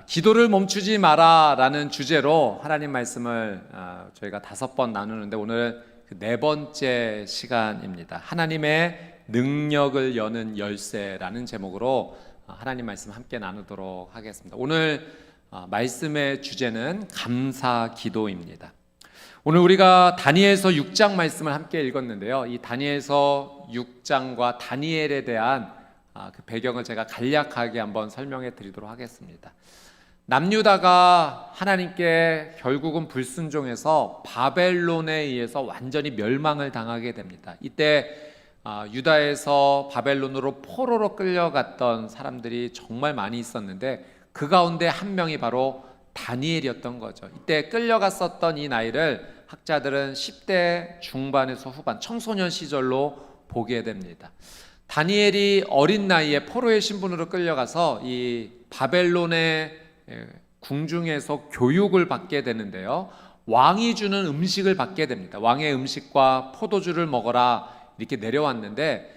기도를 멈추지 마라라는 주제로 하나님 말씀을 저희가 5번 나누는데 오늘 그 4번째 시간입니다. 하나님의 능력을 여는 열쇠라는 제목으로 하나님 말씀 함께 나누도록 하겠습니다. 오늘 말씀의 주제는 감사 기도입니다. 오늘 우리가 다니엘서 6장 말씀을 함께 읽었는데요. 이 다니엘서 6장과 다니엘에 대한 그 배경을 제가 간략하게 한번 설명해 드리도록 하겠습니다. 남유다가 하나님께 결국은 불순종해서 바벨론에 의해서 완전히 멸망을 당하게 됩니다. 이때 유다에서 바벨론으로 포로로 끌려갔던 사람들이 정말 많이 있었는데 그 가운데 한 명이 바로 다니엘이었던 거죠. 이때 끌려갔었던 이 나이를 학자들은 10대 중반에서 후반, 청소년 시절로 보게 됩니다. 다니엘이 어린 나이에 포로의 신분으로 끌려가서 이 바벨론의 궁중에서 교육을 받게 되는데요. 왕이 주는 음식을 받게 됩니다. 왕의 음식과 포도주를 먹어라 이렇게 내려왔는데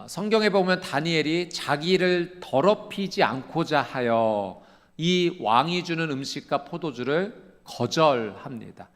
성경에 보면 다니엘이 자기를 더럽히지 않고자 하여 이 왕이 주는 음식과 포도주를 거절합니다.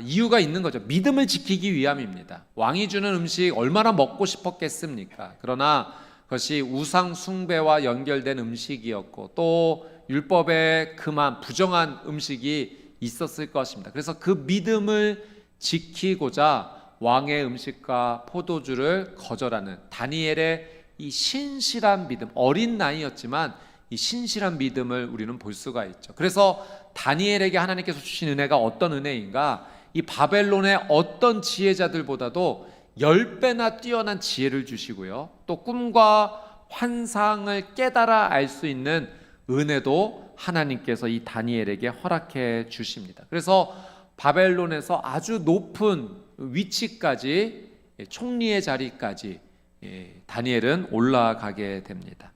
이유가 있는 거죠. 믿음을 지키기 위함입니다. 왕이 주는 음식 얼마나 먹고 싶었겠습니까? 그러나 그것이 우상 숭배와 연결된 음식이었고 또 율법에 금한 부정한 음식이 있었을 것입니다. 그래서 그 믿음을 지키고자 왕의 음식과 포도주를 거절하는 다니엘의 이 신실한 믿음, 어린 나이였지만 이 신실한 믿음을 우리는 볼 수가 있죠. 그래서 다니엘에게 하나님께서 주신 은혜가 어떤 은혜인가? 이 바벨론의 어떤 지혜자들보다도 10배나 뛰어난 지혜를 주시고요. 또 꿈과 환상을 깨달아 알 수 있는 은혜도 하나님께서 이 다니엘에게 허락해 주십니다. 그래서 바벨론에서 아주 높은 위치까지, 총리의 자리까지 다니엘은 올라가게 됩니다.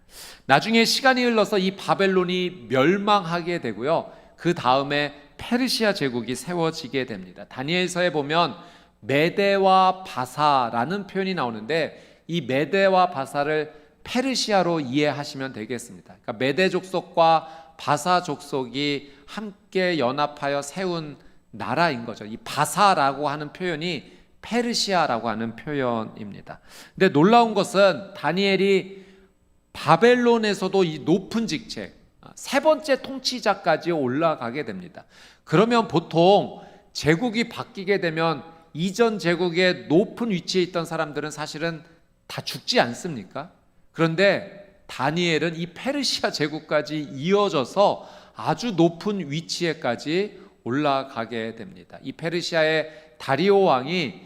나중에 시간이 흘러서 이 바벨론이 멸망하게 되고요. 그 다음에 페르시아 제국이 세워지게 됩니다. 다니엘서에 보면 메대와 바사라는 표현이 나오는데 이 메대와 바사를 페르시아로 이해하시면 되겠습니다. 그러니까 메대 족속과 바사 족속이 함께 연합하여 세운 나라인 거죠. 이 바사라고 하는 표현이 페르시아라고 하는 표현입니다. 근데 놀라운 것은 다니엘이 바벨론에서도 이 높은 직책, 3번째 통치자까지 올라가게 됩니다. 그러면 보통 제국이 바뀌게 되면 이전 제국의 높은 위치에 있던 사람들은 사실은 다 죽지 않습니까? 그런데 다니엘은 이 페르시아 제국까지 이어져서 아주 높은 위치에까지 올라가게 됩니다. 이 페르시아의 다리오 왕이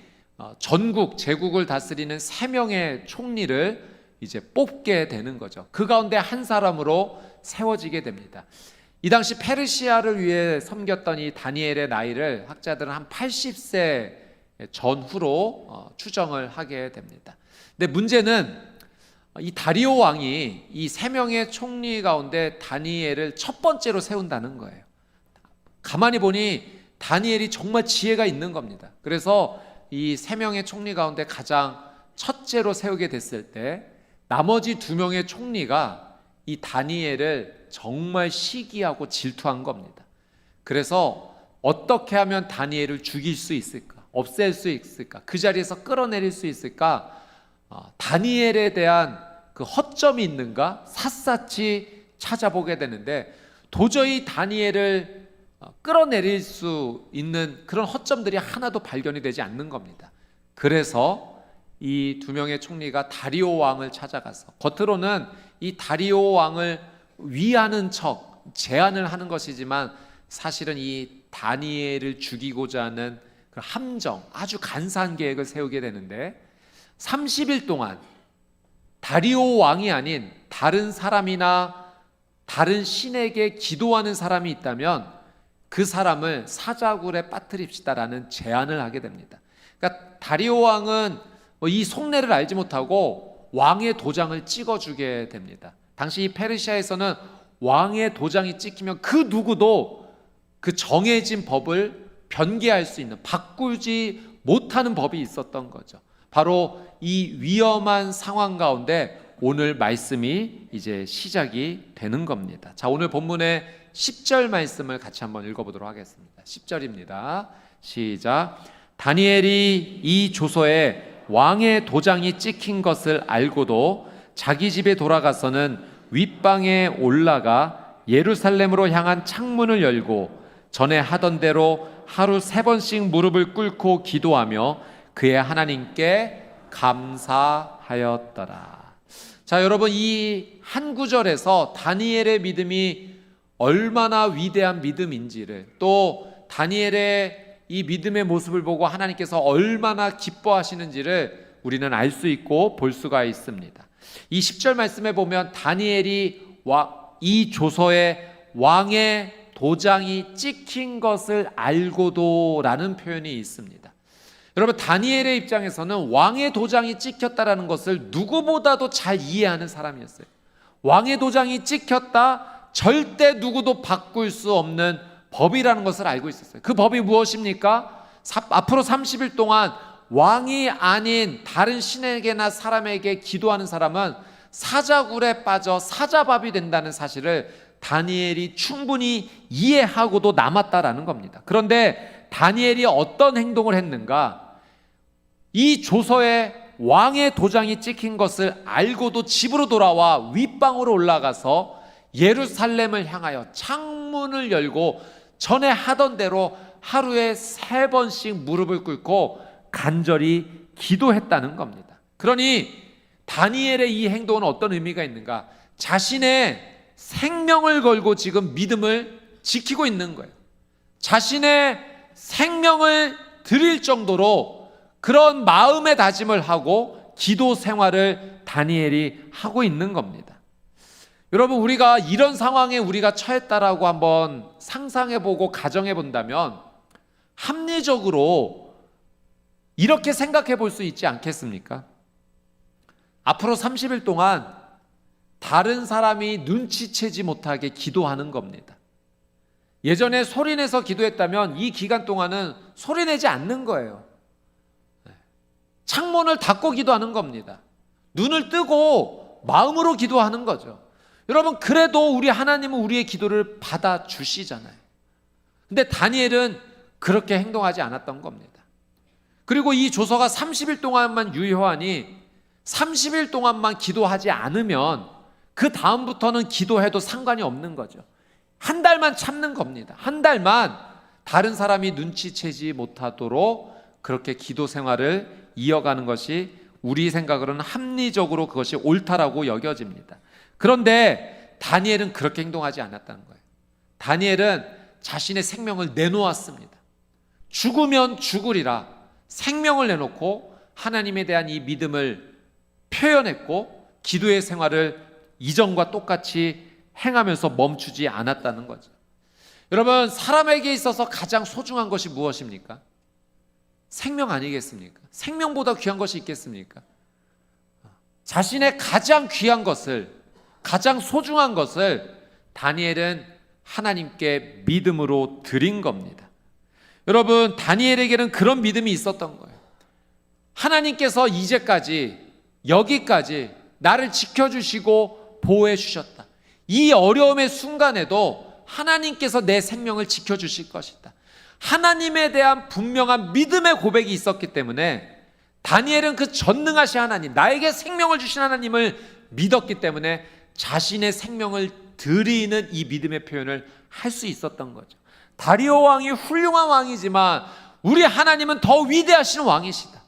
전국 제국을 다스리는 3명의 총리를 이제 뽑게 되는 거죠. 그 가운데 한 사람으로 세워지게 됩니다. 이 당시 페르시아를 위해 섬겼던 이 다니엘의 나이를 학자들은 한 80세 전후로 추정을 하게 됩니다. 근데 문제는 이 다리오 왕이 이 3명의 총리 가운데 다니엘을 첫 번째로 세운다는 거예요. 가만히 보니 다니엘이 정말 지혜가 있는 겁니다. 그래서 이 3명의 총리 가운데 가장 첫째로 세우게 됐을 때 나머지 2명의 총리가 이 다니엘을 정말 시기하고 질투한 겁니다. 그래서 어떻게 하면 다니엘을 죽일 수 있을까? 없앨 수 있을까? 그 자리에서 끌어내릴 수 있을까? 다니엘에 대한 그 허점이 있는가? 샅샅이 찾아보게 되는데 도저히 다니엘을 끌어내릴 수 있는 그런 허점들이 하나도 발견이 되지 않는 겁니다. 그래서 이 2명의 총리가 다리오 왕을 찾아가서 겉으로는 이 다리오 왕을 위하는 척 제안을 하는 것이지만 사실은 이 다니엘을 죽이고자 하는 그 함정, 아주 간사한 계획을 세우게 되는데 30일 동안 다리오 왕이 아닌 다른 사람이나 다른 신에게 기도하는 사람이 있다면 그 사람을 사자굴에 빠뜨립시다라는 제안을 하게 됩니다. 그러니까 다리오 왕은 이 속내를 알지 못하고 왕의 도장을 찍어주게 됩니다. 당시 페르시아에서는 왕의 도장이 찍히면 그 누구도 그 정해진 법을 변개할 수 있는, 바꾸지 못하는 법이 있었던 거죠. 바로 이 위험한 상황 가운데 오늘 말씀이 이제 시작이 되는 겁니다. 자, 오늘 본문의 10절 말씀을 같이 한번 읽어보도록 하겠습니다. 10절입니다. 시작. 다니엘이 이 조서에 왕의 도장이 찍힌 것을 알고도 자기 집에 돌아가서는 윗방에 올라가 예루살렘으로 향한 창문을 열고 전에 하던 대로 하루 3번씩 무릎을 꿇고 기도하며 그의 하나님께 감사하였더라. 자, 여러분, 이 한 구절에서 다니엘의 믿음이 얼마나 위대한 믿음인지를, 또 다니엘의 이 믿음의 모습을 보고 하나님께서 얼마나 기뻐하시는지를 우리는 알 수 있고 볼 수가 있습니다. 이 10절 말씀에 보면 다니엘이 이 조서에 왕의 도장이 찍힌 것을 알고도 라는 표현이 있습니다. 여러분, 다니엘의 입장에서는 왕의 도장이 찍혔다라는 것을 누구보다도 잘 이해하는 사람이었어요. 왕의 도장이 찍혔다, 절대 누구도 바꿀 수 없는 법이라는 것을 알고 있었어요. 그 법이 무엇입니까? 앞으로 30일 동안 왕이 아닌 다른 신에게나 사람에게 기도하는 사람은 사자굴에 빠져 사자밥이 된다는 사실을 다니엘이 충분히 이해하고도 남았다라는 겁니다. 그런데 다니엘이 어떤 행동을 했는가? 이 조서에 왕의 도장이 찍힌 것을 알고도 집으로 돌아와 윗방으로 올라가서 예루살렘을 향하여 창문을 열고 전에 하던 대로 하루에 3번씩 무릎을 꿇고 간절히 기도했다는 겁니다. 그러니 다니엘의 이 행동은 어떤 의미가 있는가? 자신의 생명을 걸고 지금 믿음을 지키고 있는 거예요. 자신의 생명을 드릴 정도로 그런 마음의 다짐을 하고 기도 생활을 다니엘이 하고 있는 겁니다. 여러분, 우리가 이런 상황에 우리가 처했다라고 한번 상상해보고 가정해본다면 합리적으로 이렇게 생각해 볼 수 있지 않겠습니까? 앞으로 30일 동안 다른 사람이 눈치채지 못하게 기도하는 겁니다. 예전에 소리내서 기도했다면 이 기간 동안은 소리내지 않는 거예요. 창문을 닫고 기도하는 겁니다. 눈을 뜨고 마음으로 기도하는 거죠. 여러분, 그래도 우리 하나님은 우리의 기도를 받아주시잖아요. 근데 다니엘은 그렇게 행동하지 않았던 겁니다. 그리고 이 조서가 30일 동안만 유효하니 30일 동안만 기도하지 않으면 그 다음부터는 기도해도 상관이 없는 거죠. 한 달만 참는 겁니다. 한 달만 다른 사람이 눈치채지 못하도록 그렇게 기도 생활을 이어가는 것이 우리 생각으로는 합리적으로 그것이 옳다라고 여겨집니다. 그런데 다니엘은 그렇게 행동하지 않았다는 거예요. 다니엘은 자신의 생명을 내놓았습니다. 죽으면 죽으리라 생명을 내놓고 하나님에 대한 이 믿음을 표현했고 기도의 생활을 이전과 똑같이 행하면서 멈추지 않았다는 거죠. 여러분, 사람에게 있어서 가장 소중한 것이 무엇입니까? 생명 아니겠습니까? 생명보다 귀한 것이 있겠습니까? 자신의 가장 귀한 것을, 가장 소중한 것을 다니엘은 하나님께 믿음으로 드린 겁니다. 여러분, 다니엘에게는 그런 믿음이 있었던 거예요. 하나님께서 이제까지 여기까지 나를 지켜주시고 보호해 주셨다. 이 어려움의 순간에도 하나님께서 내 생명을 지켜주실 것이다. 하나님에 대한 분명한 믿음의 고백이 있었기 때문에 다니엘은 그 전능하신 하나님, 나에게 생명을 주신 하나님을 믿었기 때문에 자신의 생명을 드리는 이 믿음의 표현을 할 수 있었던 거죠. 다리오 왕이 훌륭한 왕이지만 우리 하나님은 더 위대하신 왕이시다.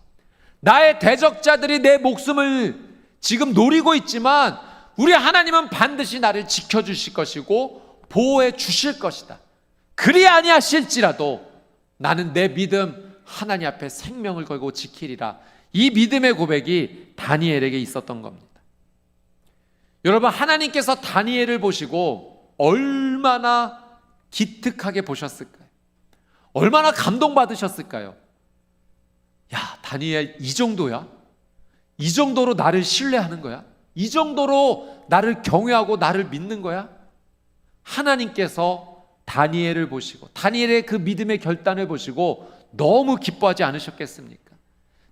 나의 대적자들이 내 목숨을 지금 노리고 있지만 우리 하나님은 반드시 나를 지켜주실 것이고 보호해 주실 것이다. 그리 아니하실지라도 나는 내 믿음 하나님 앞에 생명을 걸고 지키리라. 이 믿음의 고백이 다니엘에게 있었던 겁니다. 여러분, 하나님께서 다니엘을 보시고 얼마나 기특하게 보셨을까요? 얼마나 감동받으셨을까요? 야, 다니엘 이 정도야? 이 정도로 나를 신뢰하는 거야? 이 정도로 나를 경외하고 나를 믿는 거야? 하나님께서 다니엘을 보시고 다니엘의 그 믿음의 결단을 보시고 너무 기뻐하지 않으셨겠습니까?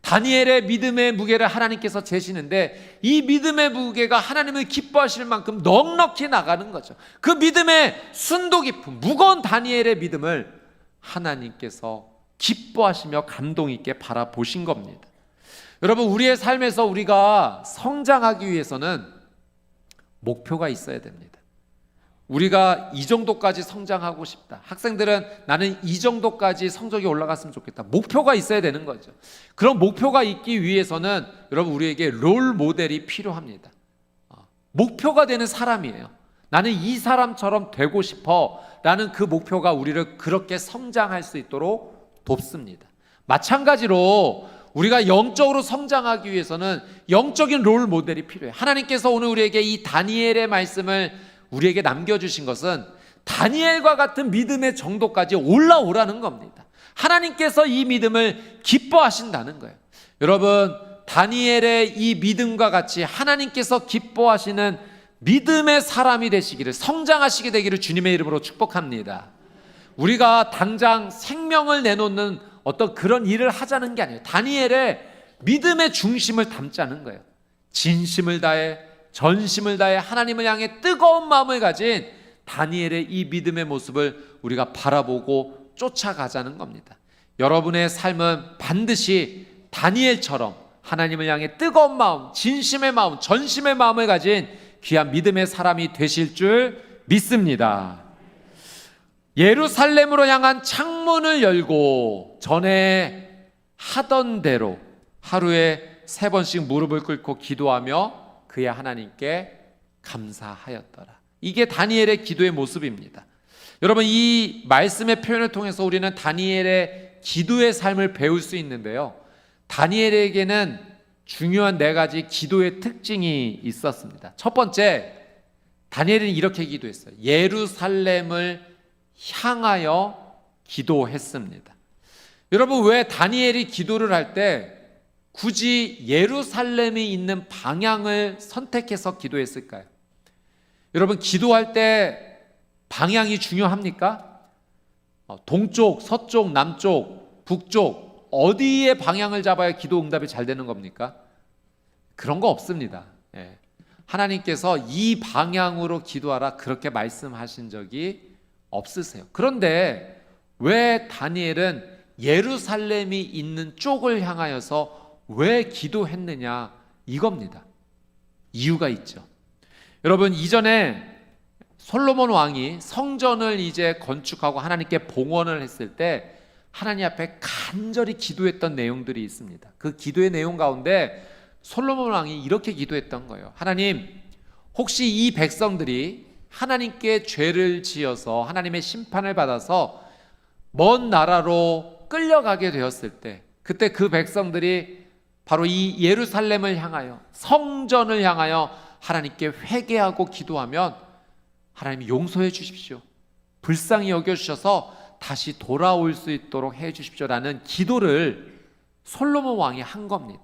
다니엘의 믿음의 무게를 하나님께서 재시는데 이 믿음의 무게가 하나님을 기뻐하실 만큼 넉넉히 나가는 거죠. 그 믿음의 순도 깊은 무거운 다니엘의 믿음을 하나님께서 기뻐하시며 감동 있게 바라보신 겁니다. 여러분, 우리의 삶에서 우리가 성장하기 위해서는 목표가 있어야 됩니다. 우리가 이 정도까지 성장하고 싶다. 학생들은 나는 이 정도까지 성적이 올라갔으면 좋겠다. 목표가 있어야 되는 거죠. 그런 목표가 있기 위해서는 여러분, 우리에게 롤 모델이 필요합니다. 목표가 되는 사람이에요. 나는 이 사람처럼 되고 싶어 라는 그 목표가 우리를 그렇게 성장할 수 있도록 돕습니다. 마찬가지로 우리가 영적으로 성장하기 위해서는 영적인 롤 모델이 필요해요. 하나님께서 오늘 우리에게 이 다니엘의 말씀을 우리에게 남겨주신 것은 다니엘과 같은 믿음의 정도까지 올라오라는 겁니다. 하나님께서 이 믿음을 기뻐하신다는 거예요. 여러분, 다니엘의 이 믿음과 같이 하나님께서 기뻐하시는 믿음의 사람이 되시기를, 성장하시게 되기를 주님의 이름으로 축복합니다. 우리가 당장 생명을 내놓는 어떤 그런 일을 하자는 게 아니에요. 다니엘의 믿음의 중심을 담자는 거예요. 진심을 다해, 전심을 다해 하나님을 향해 뜨거운 마음을 가진 다니엘의 이 믿음의 모습을 우리가 바라보고 쫓아가자는 겁니다. 여러분의 삶은 반드시 다니엘처럼 하나님을 향해 뜨거운 마음, 진심의 마음, 전심의 마음을 가진 귀한 믿음의 사람이 되실 줄 믿습니다. 예루살렘으로 향한 창문을 열고 전에 하던 대로 하루에 3번씩 무릎을 꿇고 기도하며 그의 하나님께 감사하였더라. 이게 다니엘의 기도의 모습입니다. 여러분, 이 말씀의 표현을 통해서 우리는 다니엘의 기도의 삶을 배울 수 있는데요, 다니엘에게는 중요한 4가지 기도의 특징이 있었습니다. 첫 번째, 다니엘은 이렇게 기도했어요. 예루살렘을 향하여 기도했습니다. 여러분, 왜 다니엘이 기도를 할 때 굳이 예루살렘이 있는 방향을 선택해서 기도했을까요? 여러분, 기도할 때 방향이 중요합니까? 동쪽, 서쪽, 남쪽, 북쪽 어디에 방향을 잡아야 기도 응답이 잘 되는 겁니까? 그런 거 없습니다. 하나님께서 이 방향으로 기도하라 그렇게 말씀하신 적이 없으세요. 그런데 왜 다니엘은 예루살렘이 있는 쪽을 향하여서 왜 기도했느냐, 이겁니다. 이유가 있죠. 여러분, 이전에 솔로몬 왕이 성전을 이제 건축하고 하나님께 봉헌을 했을 때 하나님 앞에 간절히 기도했던 내용들이 있습니다. 그 기도의 내용 가운데 솔로몬 왕이 이렇게 기도했던 거예요. 하나님, 혹시 이 백성들이 하나님께 죄를 지어서 하나님의 심판을 받아서 먼 나라로 끌려가게 되었을 때, 그때 그 백성들이 바로 이 예루살렘을 향하여, 성전을 향하여 하나님께 회개하고 기도하면 하나님이 용서해 주십시오, 불쌍히 여겨주셔서 다시 돌아올 수 있도록 해 주십시오라는 기도를 솔로몬 왕이 한 겁니다.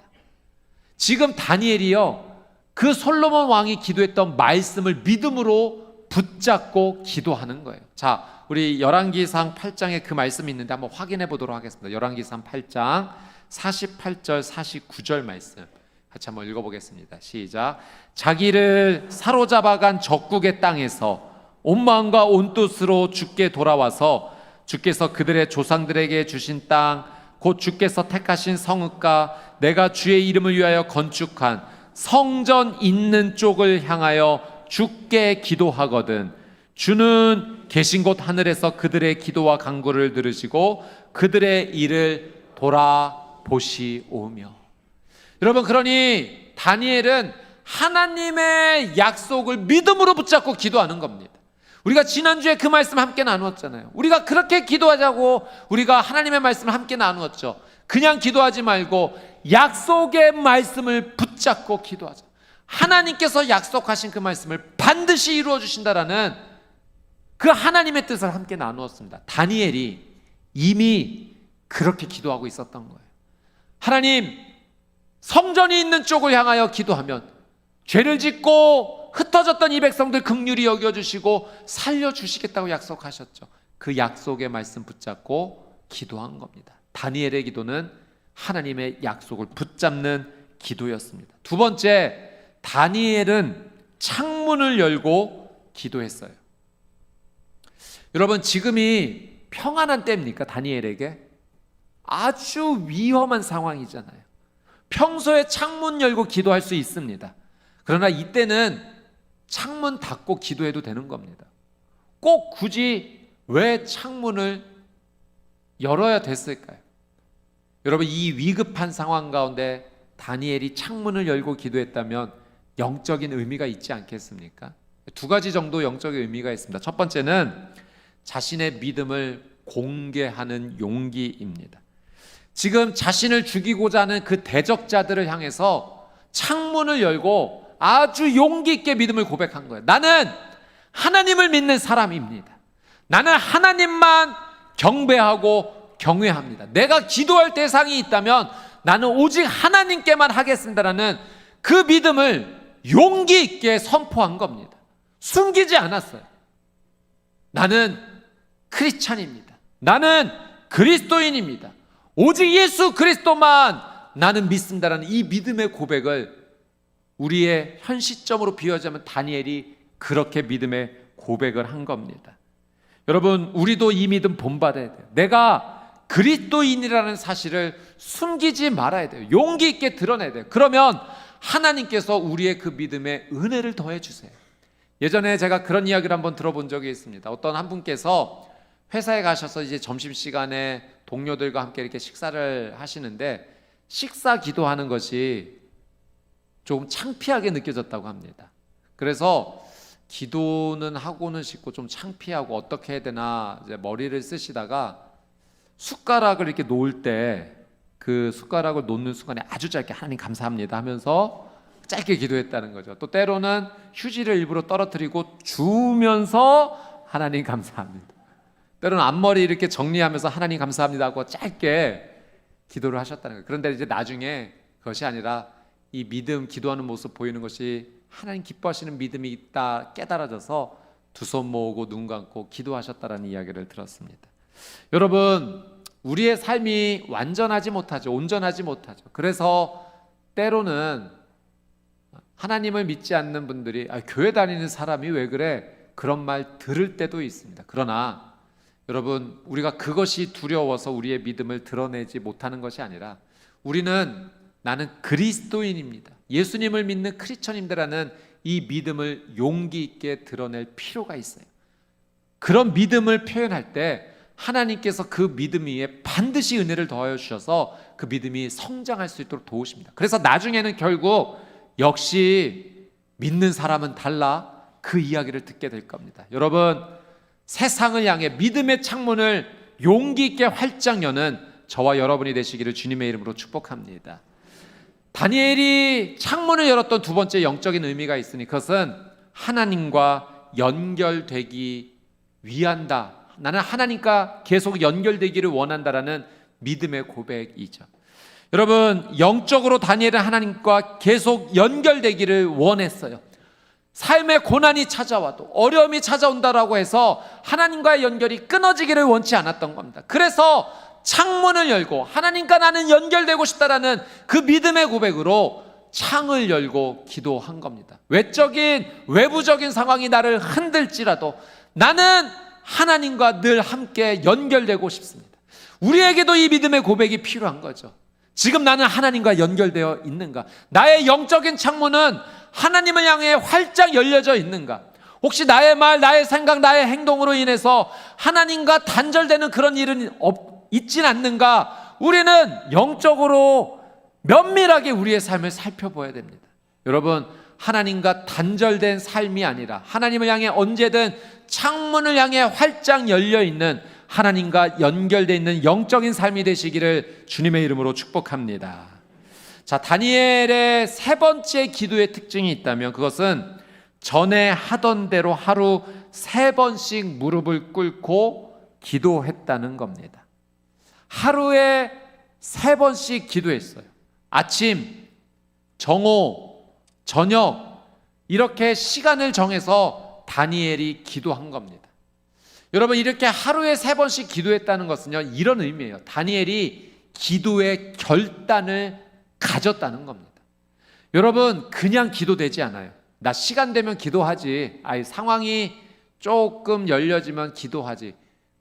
지금 다니엘이요, 그 솔로몬 왕이 기도했던 말씀을 믿음으로 붙잡고 기도하는 거예요. 자, 우리 열왕기상 8장에 그 말씀이 있는데 한번 확인해 보도록 하겠습니다. 열왕기상 8장 48절 49절 말씀 같이 한번 읽어보겠습니다. 시작. 자기를 사로잡아간 적국의 땅에서 온 마음과 온 뜻으로 주께 돌아와서 주께서 그들의 조상들에게 주신 땅, 곧 주께서 택하신 성읍과 내가 주의 이름을 위하여 건축한 성전 있는 쪽을 향하여 주께 기도하거든 주는 계신 곳 하늘에서 그들의 기도와 간구를 들으시고 그들의 일을 돌아보시오며. 여러분, 그러니 다니엘은 하나님의 약속을 믿음으로 붙잡고 기도하는 겁니다. 우리가 지난주에 그 말씀 함께 나누었잖아요. 우리가 그렇게 기도하자고 우리가 하나님의 말씀을 함께 나누었죠. 그냥 기도하지 말고 약속의 말씀을 붙잡고 기도하자. 하나님께서 약속하신 그 말씀을 반드시 이루어 주신다라는 그 하나님의 뜻을 함께 나누었습니다. 다니엘이 이미 그렇게 기도하고 있었던 거예요. 하나님, 성전이 있는 쪽을 향하여 기도하면 죄를 짓고 흩어졌던 이 백성들 긍휼히 여겨주시고 살려주시겠다고 약속하셨죠. 그 약속의 말씀 붙잡고 기도한 겁니다. 다니엘의 기도는 하나님의 약속을 붙잡는 기도였습니다. 두 번째, 다니엘은 창문을 열고 기도했어요. 여러분, 지금이 평안한 때입니까? 다니엘에게 아주 위험한 상황이잖아요. 평소에 창문 열고 기도할 수 있습니다. 그러나 이때는 창문 닫고 기도해도 되는 겁니다. 꼭 굳이 왜 창문을 열어야 됐을까요? 여러분, 이 위급한 상황 가운데 다니엘이 창문을 열고 기도했다면 영적인 의미가 있지 않겠습니까? 두 가지 정도 영적인 의미가 있습니다. 첫 번째는 자신의 믿음을 공개하는 용기입니다. 지금 자신을 죽이고자 하는 그 대적자들을 향해서 창문을 열고 아주 용기 있게 믿음을 고백한 거예요. 나는 하나님을 믿는 사람입니다. 나는 하나님만 경배하고 경외합니다. 내가 기도할 대상이 있다면 나는 오직 하나님께만 하겠습니다라는 그 믿음을 용기 있게 선포한 겁니다. 숨기지 않았어요. 나는 크리스찬입니다. 나는 그리스도인입니다. 오직 예수 그리스도만 나는 믿습니다라는 이 믿음의 고백을 우리의 현 시점으로 비유하자면 다니엘이 그렇게 믿음의 고백을 한 겁니다. 여러분, 우리도 이 믿음 본받아야 돼요. 내가 그리스도인이라는 사실을 숨기지 말아야 돼요. 용기 있게 드러내야 돼요. 그러면 하나님께서 우리의 그 믿음에 은혜를 더해 주세요. 예전에 제가 그런 이야기를 한번 들어본 적이 있습니다. 어떤 한 분께서 회사에 가셔서 이제 점심시간에 동료들과 함께 이렇게 식사를 하시는데 식사 기도하는 것이 조금 창피하게 느껴졌다고 합니다. 그래서 기도는 하고는 싶고 좀 창피하고 어떻게 해야 되나 이제 머리를 쓰시다가 숟가락을 이렇게 놓을 때 그 숟가락을 놓는 순간에 아주 짧게 하나님 감사합니다 하면서 짧게 기도했다는 거죠. 또 때로는 휴지를 일부러 떨어뜨리고 주면서 하나님 감사합니다. 때로는 앞머리 이렇게 정리하면서 하나님 감사합니다 하고 짧게 기도를 하셨다는 거예요. 그런데 이제 나중에 그것이 아니라 이 믿음, 기도하는 모습 보이는 것이 하나님 기뻐하시는 믿음이 있다 깨달아져서 두 손 모으고 눈 감고 기도하셨다라는 이야기를 들었습니다. 여러분, 우리의 삶이 완전하지 못하죠. 온전하지 못하죠. 그래서 때로는 하나님을 믿지 않는 분들이 교회 다니는 사람이 왜 그래? 그런 말 들을 때도 있습니다. 그러나 여러분, 우리가 그것이 두려워서 우리의 믿음을 드러내지 못하는 것이 아니라 우리는 나는 그리스도인입니다. 예수님을 믿는 크리스천입니다라는 이 믿음을 용기 있게 드러낼 필요가 있어요. 그런 믿음을 표현할 때 하나님께서 그 믿음 위에 반드시 은혜를 더하여 주셔서 그 믿음이 성장할 수 있도록 도우십니다. 그래서 나중에는 결국 역시 믿는 사람은 달라 그 이야기를 듣게 될 겁니다. 여러분, 세상을 향해 믿음의 창문을 용기 있게 활짝 여는 저와 여러분이 되시기를 주님의 이름으로 축복합니다. 다니엘이 창문을 열었던 두 번째 영적인 의미가 있으니 그것은 하나님과 연결되기 위한다. 나는 하나님과 계속 연결되기를 원한다라는 믿음의 고백이죠. 여러분, 영적으로 다니엘은 하나님과 계속 연결되기를 원했어요. 삶의 고난이 찾아와도 어려움이 찾아온다라고 해서 하나님과의 연결이 끊어지기를 원치 않았던 겁니다. 그래서 창문을 열고 하나님과 나는 연결되고 싶다라는 그 믿음의 고백으로 창을 열고 기도한 겁니다. 외부적인 상황이 나를 흔들지라도 나는 하나님과 늘 함께 연결되고 싶습니다. 우리에게도 이 믿음의 고백이 필요한 거죠. 지금 나는 하나님과 연결되어 있는가? 나의 영적인 창문은 하나님을 향해 활짝 열려져 있는가? 혹시 나의 말, 나의 생각, 나의 행동으로 인해서 하나님과 단절되는 그런 일은 있진 않는가? 우리는 영적으로 면밀하게 우리의 삶을 살펴봐야 됩니다. 여러분, 하나님과 단절된 삶이 아니라 하나님을 향해 언제든 창문을 향해 활짝 열려있는 하나님과 연결되어 있는 영적인 삶이 되시기를 주님의 이름으로 축복합니다. 자, 다니엘의 세 번째 기도의 특징이 있다면 그것은 전에 하던 대로 하루 3번씩 무릎을 꿇고 기도했다는 겁니다. 하루에 3번씩 기도했어요. 아침, 정오, 저녁 이렇게 시간을 정해서 다니엘이 기도한 겁니다. 여러분, 이렇게 하루에 3번씩 기도했다는 것은요, 이런 의미예요. 다니엘이 기도의 결단을 가졌다는 겁니다. 여러분, 그냥 기도되지 않아요. 나 시간 되면 기도하지, 상황이 조금 열려지면 기도하지,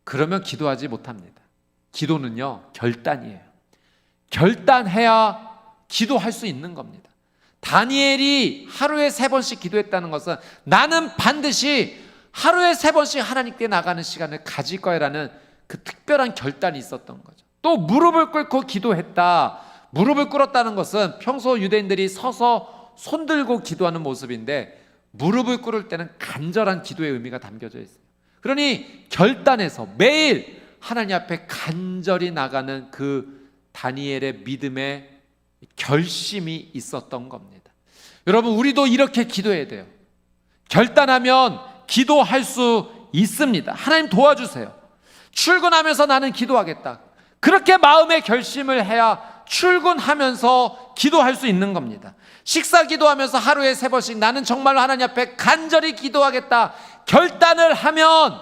그러면 기도하지 못합니다. 기도는요, 결단이에요. 결단해야 기도할 수 있는 겁니다. 다니엘이 하루에 3번씩 기도했다는 것은 나는 반드시 하루에 3번씩 하나님께 나가는 시간을 가질 거야라는 그 특별한 결단이 있었던 거죠. 또 무릎을 꿇고 기도했다. 무릎을 꿇었다는 것은 평소 유대인들이 서서 손 들고 기도하는 모습인데, 무릎을 꿇을 때는 간절한 기도의 의미가 담겨져 있어요. 그러니 결단해서 매일 하나님 앞에 간절히 나가는 그 다니엘의 믿음의 결심이 있었던 겁니다. 여러분, 우리도 이렇게 기도해야 돼요. 결단하면 기도할 수 있습니다. 하나님 도와주세요. 출근하면서 나는 기도하겠다. 그렇게 마음의 결심을 해야 출근하면서 기도할 수 있는 겁니다. 식사 기도하면서 하루에 3번씩 나는 정말로 하나님 앞에 간절히 기도하겠다 결단을 하면,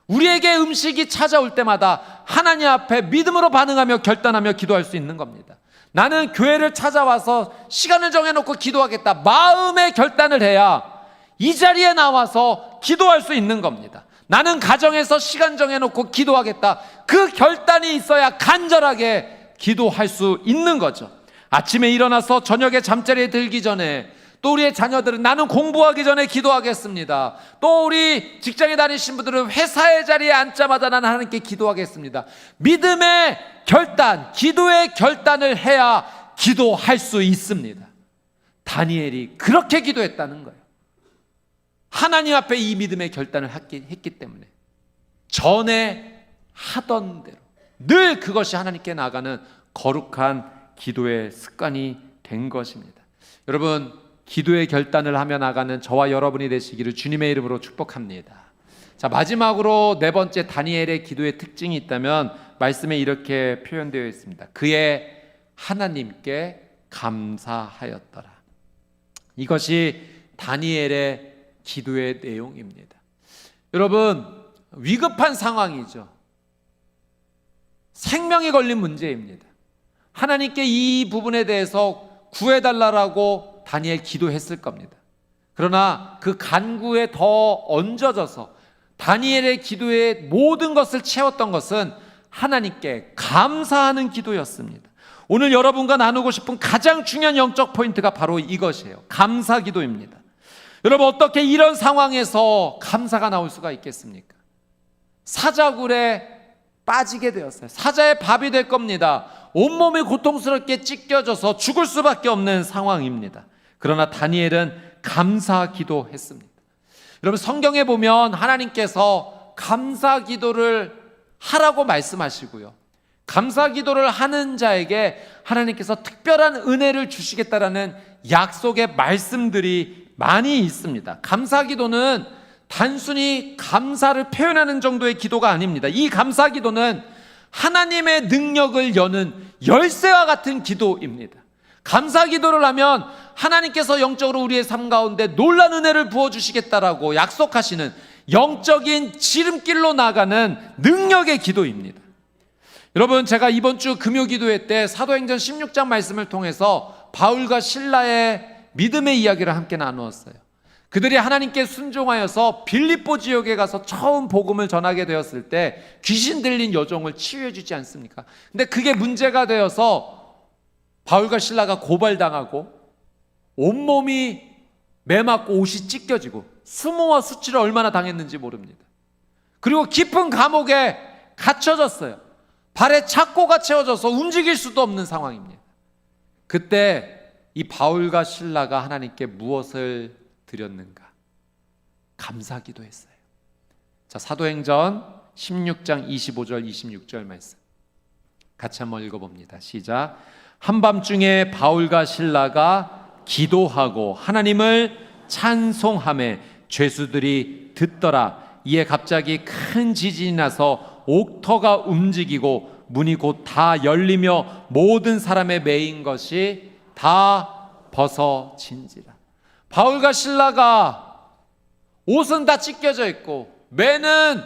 우리에게 음식이 찾아올 때마다 하나님 앞에 믿음으로 반응하며 결단하며 기도할 수 있는 겁니다. 나는 교회를 찾아와서 시간을 정해놓고 기도하겠다 마음의 결단을 해야 이 자리에 나와서 기도할 수 있는 겁니다. 나는 가정에서 시간 정해놓고 기도하겠다, 그 결단이 있어야 간절하게 기도할 수 있는 거죠. 아침에 일어나서 저녁에 잠자리에 들기 전에, 또 우리의 자녀들은 나는 공부하기 전에 기도하겠습니다. 또 우리 직장에 다니신 분들은 회사의 자리에 앉자마자 나는 하나님께 기도하겠습니다. 믿음의 결단, 기도의 결단을 해야 기도할 수 있습니다. 다니엘이 그렇게 기도했다는 거예요. 하나님 앞에 이 믿음의 결단을 했기 때문에 전에 하던 대로 늘 그것이 하나님께 나아가는 거룩한 기도의 습관이 된 것입니다. 여러분, 기도의 결단을 하며 나가는 저와 여러분이 되시기를 주님의 이름으로 축복합니다. 자, 마지막으로 4번째 다니엘의 기도의 특징이 있다면 말씀에 이렇게 표현되어 있습니다. 그의 하나님께 감사하였더라. 이것이 다니엘의 기도의 내용입니다. 여러분, 위급한 상황이죠. 생명이 걸린 문제입니다. 하나님께 이 부분에 대해서 구해달라고 다니엘 기도했을 겁니다. 그러나 그 간구에 더 얹어져서 다니엘의 기도의 모든 것을 채웠던 것은 하나님께 감사하는 기도였습니다. 오늘 여러분과 나누고 싶은 가장 중요한 영적 포인트가 바로 이것이에요. 감사 기도입니다. 여러분, 어떻게 이런 상황에서 감사가 나올 수가 있겠습니까? 사자굴에 빠지게 되었어요. 사자의 밥이 될 겁니다. 온몸이 고통스럽게 찢겨져서 죽을 수밖에 없는 상황입니다. 그러나 다니엘은 감사 기도했습니다. 여러분, 성경에 보면 하나님께서 감사 기도를 하라고 말씀하시고요, 감사 기도를 하는 자에게 하나님께서 특별한 은혜를 주시겠다라는 약속의 말씀들이 많이 있습니다. 감사 기도는 단순히 감사를 표현하는 정도의 기도가 아닙니다. 이 감사 기도는 하나님의 능력을 여는 열쇠와 같은 기도입니다. 감사 기도를 하면 하나님께서 영적으로 우리의 삶 가운데 놀라운 은혜를 부어주시겠다라고 약속하시는 영적인 지름길로 나가는 능력의 기도입니다. 여러분, 제가 이번 주 금요 기도회 때 사도행전 16장 말씀을 통해서 바울과 실라의 믿음의 이야기를 함께 나누었어요. 그들이 하나님께 순종하여서 빌립보 지역에 가서 처음 복음을 전하게 되었을 때 귀신 들린 여종을 치유해 주지 않습니까? 근데 그게 문제가 되어서 바울과 실라가 고발당하고 온몸이 매맞고 옷이 찢겨지고 수모와 수치를 얼마나 당했는지 모릅니다. 그리고 깊은 감옥에 갇혀졌어요. 발에 착고가 채워져서 움직일 수도 없는 상황입니다. 그때 이 바울과 실라가 하나님께 무엇을 드렸는가? 감사 기도했어요. 자, 사도행전 16장 25절 26절 말씀 같이 한번 읽어봅니다. 시작. 한밤중에 바울과 실라가 기도하고 하나님을 찬송하며 죄수들이 듣더라. 이에 갑자기 큰 지진이 나서 옥터가 움직이고 문이 곧 다 열리며 모든 사람의 매인 것이 다 벗어진지라. 바울과 실라가 옷은 다 찢겨져 있고 매는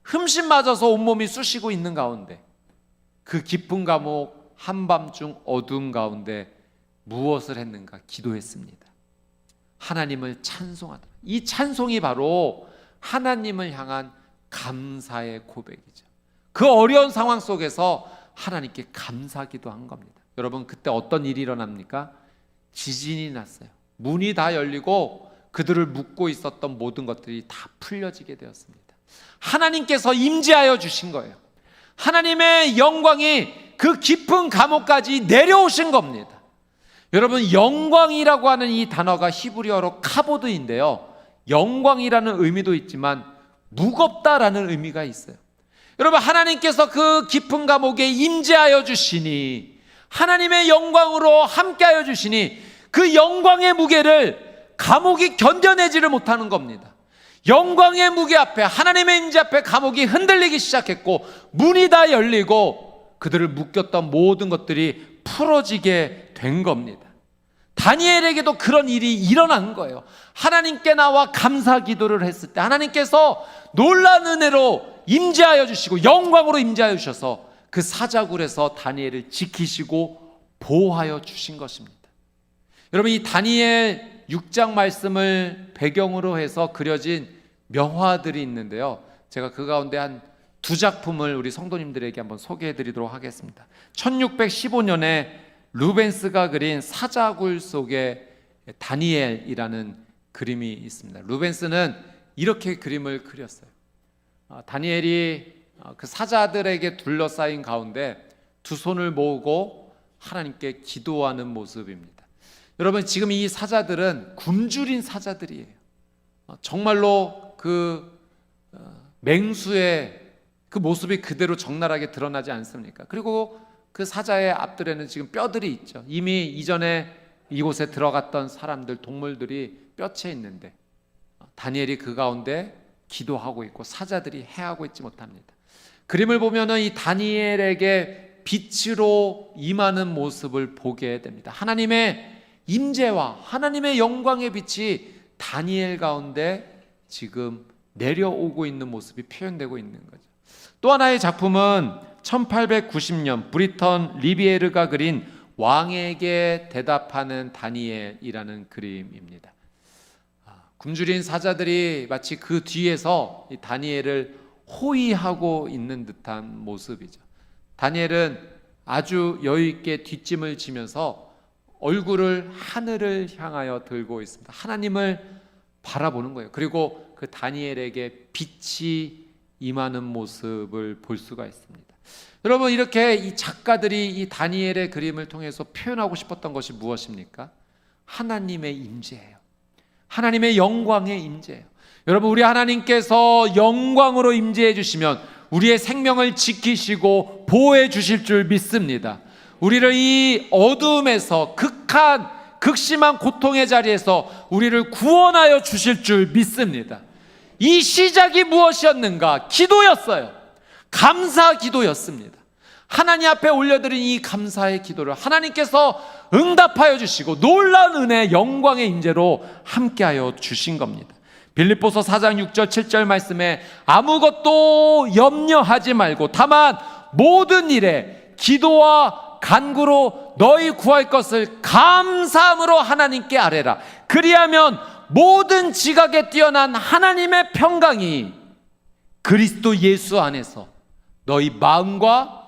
흠씬 맞아서 온몸이 쑤시고 있는 가운데 그 깊은 감옥 한밤중 어둠 가운데 무엇을 했는가? 기도했습니다. 하나님을 찬송하더라. 이 찬송이 바로 하나님을 향한 감사의 고백이죠. 그 어려운 상황 속에서 하나님께 감사기도 한 겁니다. 여러분, 그때 어떤 일이 일어납니까? 지진이 났어요. 문이 다 열리고 그들을 묶고 있었던 모든 것들이 다 풀려지게 되었습니다. 하나님께서 임재하여 주신 거예요. 하나님의 영광이 그 깊은 감옥까지 내려오신 겁니다. 여러분, 영광이라고 하는 이 단어가 히브리어로 카보드인데요, 영광이라는 의미도 있지만 무겁다라는 의미가 있어요. 여러분, 하나님께서 그 깊은 감옥에 임재하여 주시니, 하나님의 영광으로 함께하여 주시니 그 영광의 무게를 감옥이 견뎌내지를 못하는 겁니다. 영광의 무게 앞에, 하나님의 임재 앞에 감옥이 흔들리기 시작했고 문이 다 열리고 그들을 묶였던 모든 것들이 풀어지게 된 겁니다. 다니엘에게도 그런 일이 일어난 거예요. 하나님께 나와 감사 기도를 했을 때 하나님께서 놀라운 은혜로 임재하여 주시고 영광으로 임재하여 주셔서 그 사자굴에서 다니엘을 지키시고 보호하여 주신 것입니다. 여러분, 이 다니엘 6장 말씀을 배경으로 해서 그려진 명화들이 있는데요, 제가 그 가운데 한 두 작품을 우리 성도님들에게 한번 소개해 드리도록 하겠습니다. 1615년에 루벤스가 그린 사자굴 속에 다니엘이라는 그림이 있습니다. 루벤스는 이렇게 그림을 그렸어요. 다니엘이 그 사자들에게 둘러싸인 가운데 두 손을 모으고 하나님께 기도하는 모습입니다. 여러분, 지금 이 사자들은 굶주린 사자들이에요. 정말로 그 맹수의 그 모습이 그대로 적나라하게 드러나지 않습니까? 그리고 그 사자의 앞들에는 지금 뼈들이 있죠. 이미 이전에 이곳에 들어갔던 사람들, 동물들이 뼈채 있는데 다니엘이 그 가운데 기도하고 있고 사자들이 해하고 있지 못합니다. 그림을 보면은 이 다니엘에게 빛으로 임하는 모습을 보게 됩니다. 하나님의 임재와 하나님의 영광의 빛이 다니엘 가운데 지금 내려오고 있는 모습이 표현되고 있는 거죠. 또 하나의 작품은 1890년 브리턴 리비에르가 그린 왕에게 대답하는 다니엘이라는 그림입니다. 굶주린 사자들이 마치 그 뒤에서 이 다니엘을 호위하고 있는 듯한 모습이죠. 다니엘은 아주 여유 있게 뒷짐을 지면서 얼굴을 하늘을 향하여 들고 있습니다. 하나님을 바라보는 거예요. 그리고 그 다니엘에게 빛이 임하는 모습을 볼 수가 있습니다. 여러분, 이렇게 이 작가들이 이 다니엘의 그림을 통해서 표현하고 싶었던 것이 무엇입니까? 하나님의 임재예요. 하나님의 영광의 임재예요. 여러분, 우리 하나님께서 영광으로 임재해 주시면 우리의 생명을 지키시고 보호해 주실 줄 믿습니다. 우리를 이 어둠에서 극심한 고통의 자리에서 우리를 구원하여 주실 줄 믿습니다. 이 시작이 무엇이었는가? 기도였어요. 감사 기도였습니다. 하나님 앞에 올려드린 이 감사의 기도를 하나님께서 응답하여 주시고 놀라운 은혜, 영광의 임재로 함께하여 주신 겁니다. 빌립보서 4장 6절 7절 말씀에 아무것도 염려하지 말고 다만 모든 일에 기도와 간구로 너희 구할 것을 감사함으로 하나님께 아뢰라. 그리하면 모든 지각에 뛰어난 하나님의 평강이 그리스도 예수 안에서 너희 마음과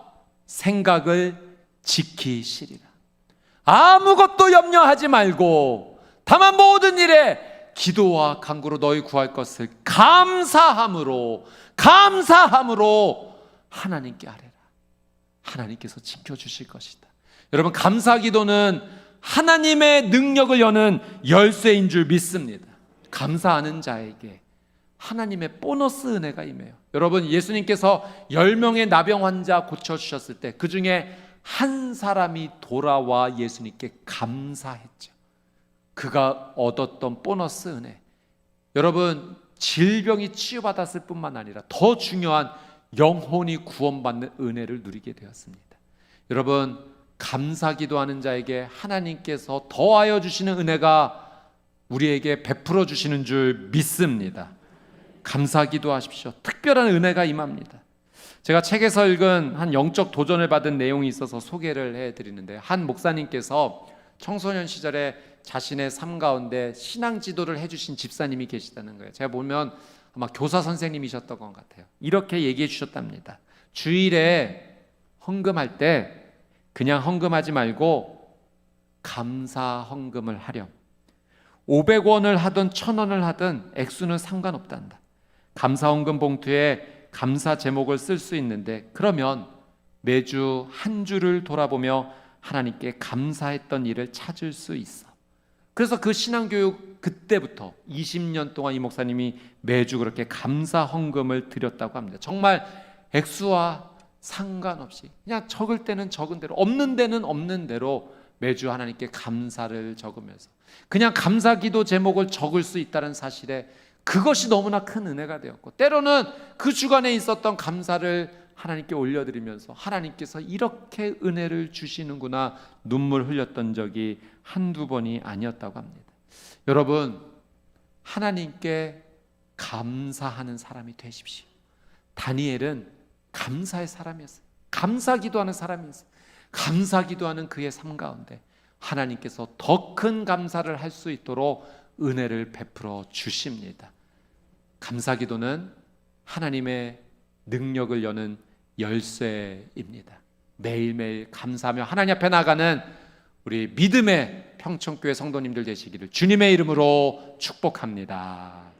생각을 지키시리라. 아무것도 염려하지 말고 다만 모든 일에 기도와 간구로 너희 구할 것을 감사함으로 하나님께 아뢰라. 하나님께서 지켜주실 것이다. 여러분, 감사 기도는 하나님의 능력을 여는 열쇠인 줄 믿습니다. 감사하는 자에게 하나님의 보너스 은혜가 임해요. 여러분, 예수님께서 10명의 나병 환자 고쳐주셨을 때 그 중에 한 사람이 돌아와 예수님께 감사했죠. 그가 얻었던 보너스 은혜. 여러분, 질병이 치유받았을 뿐만 아니라 더 중요한 영혼이 구원받는 은혜를 누리게 되었습니다. 여러분, 감사 기도하는 자에게 하나님께서 더하여 주시는 은혜가 우리에게 베풀어 주시는 줄 믿습니다. 감사 기도하십시오. 특별한 은혜가 임합니다. 제가 책에서 읽은 한 영적 도전을 받은 내용이 있어서 소개를 해드리는데, 한 목사님께서 청소년 시절에 자신의 삶 가운데 신앙 지도를 해주신 집사님이 계시다는 거예요. 제가 보면 아마 교사 선생님이셨던 것 같아요. 이렇게 얘기해 주셨답니다. 주일에 헌금할 때 그냥 헌금하지 말고 감사 헌금을 하렴. 500원을 하든 1000원을 하든 액수는 상관없단다. 감사 헌금 봉투에 감사 제목을 쓸 수 있는데, 그러면 매주 한 주를 돌아보며 하나님께 감사했던 일을 찾을 수 있어. 그래서 그 신앙교육 그때부터 20년 동안 이 목사님이 매주 그렇게 감사 헌금을 드렸다고 합니다. 정말 액수와 상관없이 그냥 적을 때는 적은 대로, 없는 데는 없는 대로 매주 하나님께 감사를 적으면서 그냥 감사기도 제목을 적을 수 있다는 사실에 그것이 너무나 큰 은혜가 되었고, 때로는 그 주간에 있었던 감사를 하나님께 올려드리면서 하나님께서 이렇게 은혜를 주시는구나 눈물 흘렸던 적이 한두 번이 아니었다고 합니다. 여러분, 하나님께 감사하는 사람이 되십시오. 다니엘은 감사의 사람이었어요. 감사기도하는 사람이었어요. 감사기도하는 그의 삶 가운데 하나님께서 더 큰 감사를 할 수 있도록 은혜를 베풀어 주십니다. 감사기도는 하나님의 능력을 여는 열쇠입니다. 매일매일 감사하며 하나님 앞에 나가는 우리 믿음의 평천교회 성도님들 되시기를 주님의 이름으로 축복합니다.